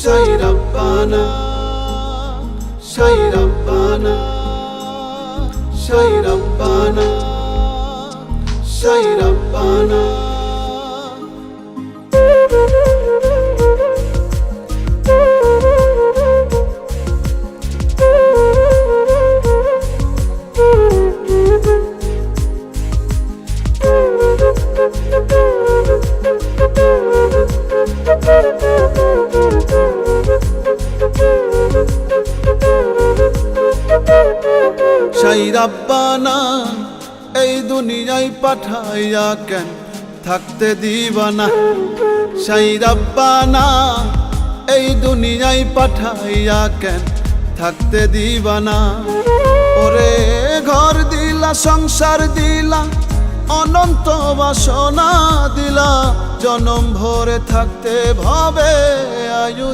শাই রব্বানা শাই রব্বানা শাই রব্বানা শাই রব্বানা শাই রব্বানা এই দুনিয়ায় পাঠাইয়া কেন থাকতে দিবানা শাই রব্বানা এই দুনিয়ায় পাঠাইয়া কেন থাকতে দিবানা ওরে ঘর দিলা সংসার দিলা অনন্ত বাসনা দিলা জনম ভরে থাকতে ভবে